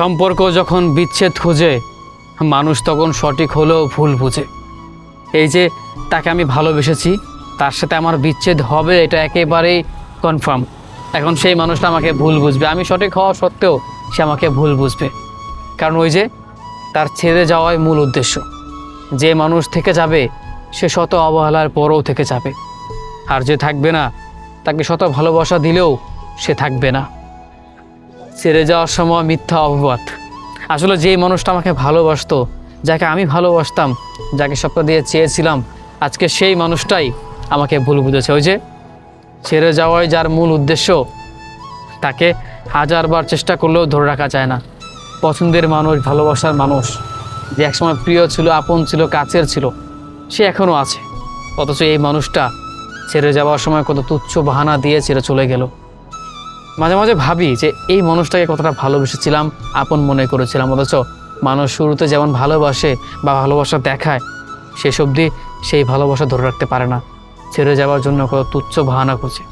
সম্পর্ক যখন বিচ্ছেদ খুঁজে, মানুষ তখন সঠিক হলেও ভুল বুঝে। এই যে তাকে আমি ভালোবেসেছি, তার সাথে আমার বিচ্ছেদ হবে, এটা একেবারেই কনফার্ম। এখন সেই মানুষটা আমাকে ভুল বুঝবে, আমি সঠিক হওয়া সত্ত্বেও সে আমাকে ভুল বুঝবে। কারণ ওই যে তার ছেড়ে যাওয়াই মূল উদ্দেশ্য। যে মানুষ থেকে যাবে সে শত অবহেলার পরেও থেকে যাবে, আর যে থাকবে না তাকে শত ভালোবাসা দিলেও সে থাকবে না। ছেড়ে যাওয়ার সময় মিথ্যা অপবাদ। আসলে যেই মানুষটা আমাকে ভালোবাসতো, যাকে আমি ভালোবাসতাম, যাকে স্বপ্ন দিয়ে চেয়েছিলাম, আজকে সেই মানুষটাই আমাকে ভুল বুঝেছে। ওই যে ছেড়ে যাওয়াই যার মূল উদ্দেশ্য, তাকে হাজারবার চেষ্টা করলেও ধরে রাখা যায় না। পছন্দের মানুষ, ভালোবাসার মানুষ, যে একসময় প্রিয় ছিল, আপন ছিল, কাছের ছিল, সে এখনও আছে। অথচ এই মানুষটা ছেড়ে যাওয়ার সময় কত তুচ্ছ বাহানা দিয়ে ছেড়ে চলে গেল। মাঝে মাঝে ভাবি যে এই মানুষটাকে কতটা ভালোবেসেছিলাম, আপন মনে করেছিলাম, অথচ মানুষ শুরুতে যেমন ভালোবাসে বা ভালোবাসা দেখায়, শেষ অবধি সেই ভালোবাসা ধরে রাখতে পারে না, ছেড়ে যাওয়ার জন্য কত তুচ্ছ বাহানা খুঁজে।